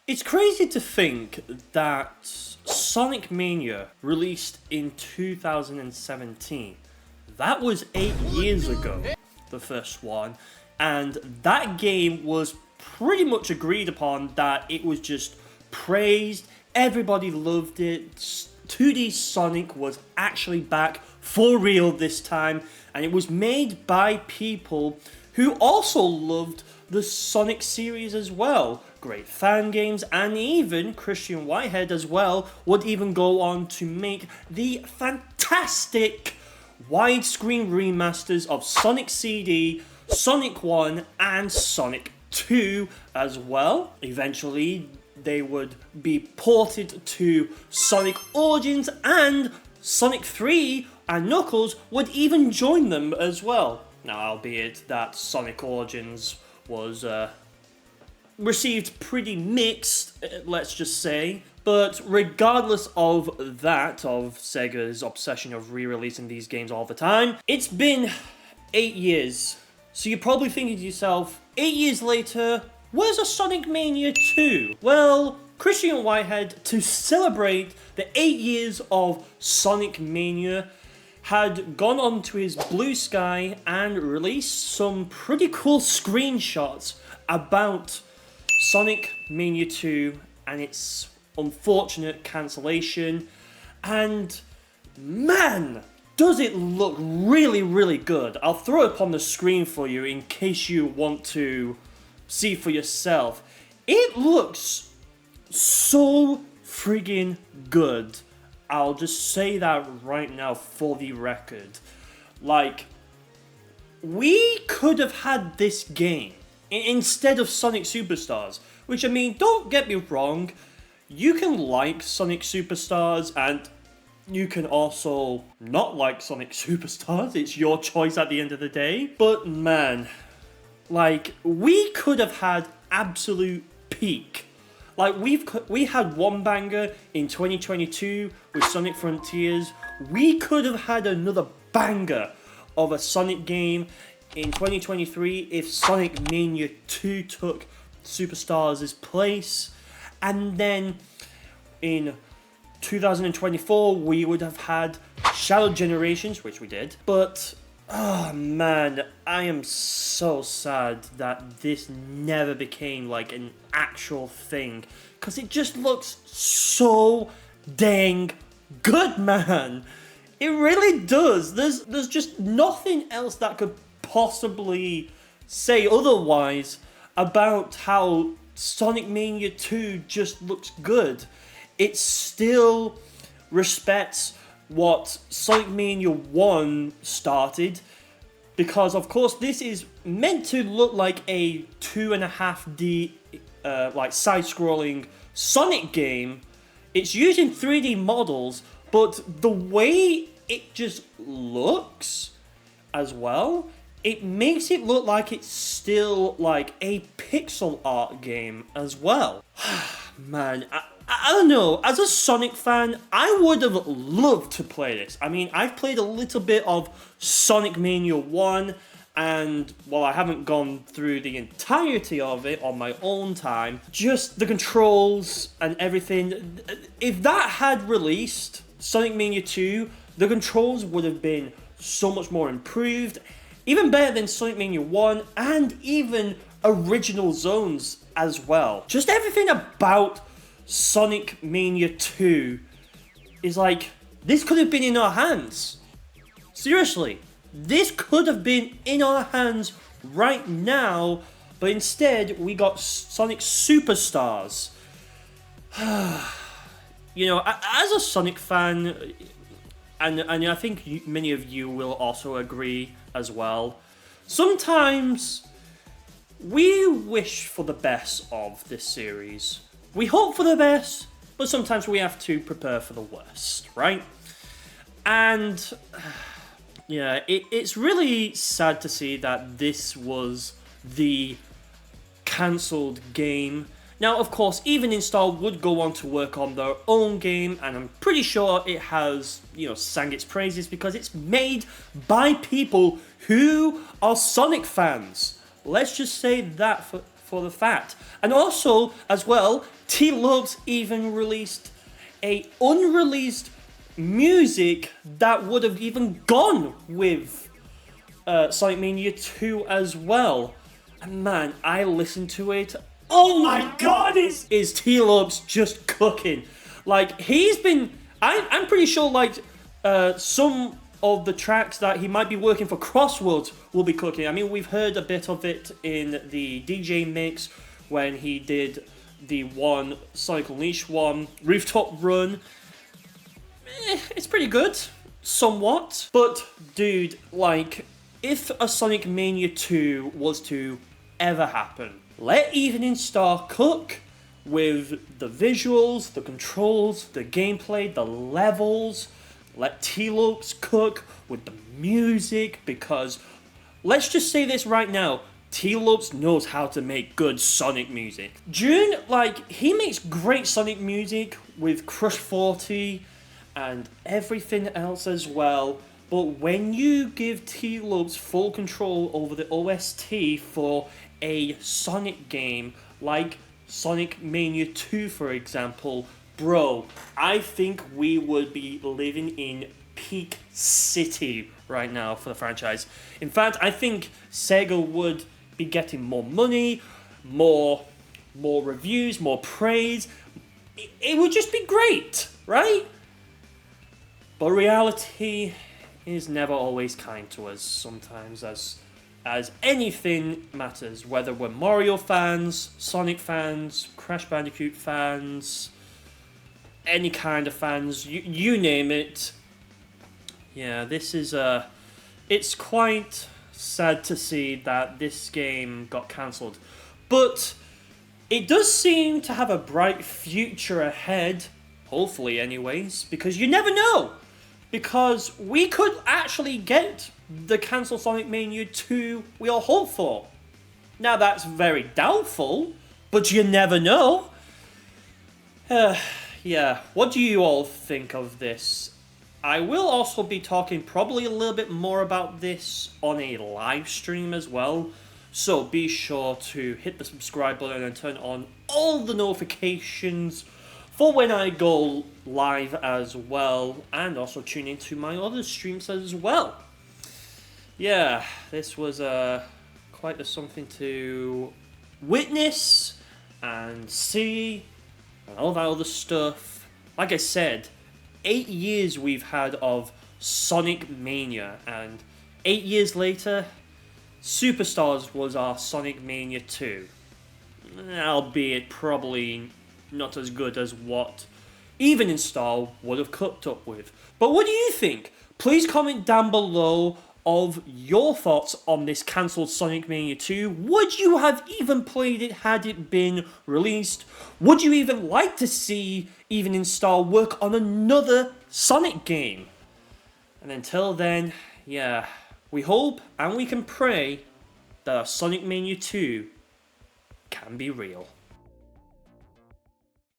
It's crazy to think that Sonic Mania released in 2017. That was 8 years ago, the first one, and that game was pretty much agreed upon that it was just praised, everybody loved it. 2D Sonic was actually back for real this time, and it was made by people who also loved the Sonic series as well. Great fan games, and even Christian Whitehead as well would even go on to make the fantastic widescreen remasters of Sonic CD, Sonic 1 and Sonic 2 as well. Eventually they would be ported to Sonic Origins, and Sonic 3 and Knuckles would even join them as well. Now, albeit that Sonic Origins was received pretty mixed, let's just say. But regardless of that, of Sega's obsession of re-releasing these games all the time, it's been 8 years. So you're probably thinking to yourself, 8 years later, where's a Sonic Mania 2? Well, Christian Whitehead, to celebrate the 8 years of Sonic Mania, had gone on to his Blue Sky and released some pretty cool screenshots about Sonic Mania 2 and its unfortunate cancellation. And man, does it look really, really good. I'll throw it up on the screen for you in case you want to see for yourself. It looks so friggin' good. I'll just say that right now for the record. Like, we could have had this game instead of Sonic Superstars. Which, I mean, don't get me wrong, you can like Sonic Superstars and you can also not like Sonic Superstars. It's your choice at the end of the day. But man, like, we could have had absolute peak. Like, we had one banger in 2022 with Sonic Frontiers. We could have had another banger of a Sonic game in 2023 if Sonic Mania 2 took Superstars' place. And then in 2024 we would have had Shadow Generations, which we did. But oh man, I am so sad that this never became like an actual thing, because it just looks so dang good, man. It really does. There's just nothing else that could possibly say otherwise about how Sonic Mania 2 just looks good. It still respects what Sonic Mania 1 started, because of course this is meant to look like a 2.5D like side-scrolling Sonic game. It's using 3D models, but the way it just looks as well, it makes it look like it's still like a pixel art game as well. Man, I don't know, as a Sonic fan, I would have loved to play this. I mean, I've played a little bit of Sonic Mania 1, and while I haven't gone through the entirety of it on my own time, just the controls and everything, if that had released Sonic Mania 2, the controls would have been so much more improved, even better than Sonic Mania 1, and even original zones as well. Just everything about Sonic Mania 2 is like, this could have been in our hands. Seriously, this could have been in our hands right now, but instead we got Sonic Superstars. You know, as a Sonic fan, and I think many of you will also agree as well, sometimes we wish for the best of this series. We hope for the best, but sometimes we have to prepare for the worst, right? And yeah, it's really sad to see that this was the cancelled game. Now, of course, Even Install would go on to work on their own game, and I'm pretty sure it has, you know, sang its praises because it's made by people who are Sonic fans. Let's just say that for the fact. And also, as well, T-Lopes even released a unreleased music that would have even gone with Sonic Mania 2 as well. And man, I listened to it. Oh my god, is T-Lopes just cooking? Like, he's been... I'm pretty sure, like, some of the tracks that he might be working for Crossworlds will be cooking. I mean, we've heard a bit of it in the DJ mix when he did the one Sonic Unleashed one, Rooftop Run. It's pretty good, somewhat. But, dude, like, if a Sonic Mania 2 was to ever happen, let Evening Star cook with the visuals, the controls, the gameplay, the levels. Let T-Lopes cook with the music, because let's just say this right now, T-Lopes knows how to make good Sonic music. June, like, he makes great Sonic music with Crush 40 and everything else as well, but when you give T-Lopes full control over the OST for a Sonic game, like Sonic Mania 2 for example, bro, I think we would be living in peak city right now for the franchise. In fact, I think Sega would be getting more money, more reviews, more praise. It would just be great, right? But reality is never always kind to us sometimes, as anything matters, whether we're Mario fans, Sonic fans, Crash Bandicoot fans, any kind of fans, you name it. Yeah, this is it's quite sad to see that this game got cancelled. But it does seem to have a bright future ahead, hopefully anyways, because you never know. Because we could actually get the cancelled Sonic Mania 2 we all hope for. Now that's very doubtful, but you never know. Yeah, what do you all think of this? I will also be talking probably a little bit more about this on a live stream as well. So be sure to hit the subscribe button and turn on all the notifications for when I go live as well. And also tune into my other streams as well. Yeah, this was quite something to witness and see and all that other stuff. Like I said, 8 years we've had of Sonic Mania, and 8 years later, Superstars was our Sonic Mania 2. Albeit probably not as good as what Evening Star would have cooked up with. But what do you think? Please comment down below of your thoughts on this cancelled Sonic Mania 2. Would you have even played it had it been released? Would you even like to see Evening Star work on another Sonic game? And until then, yeah, we hope and we can pray that our Sonic Mania 2 can be real.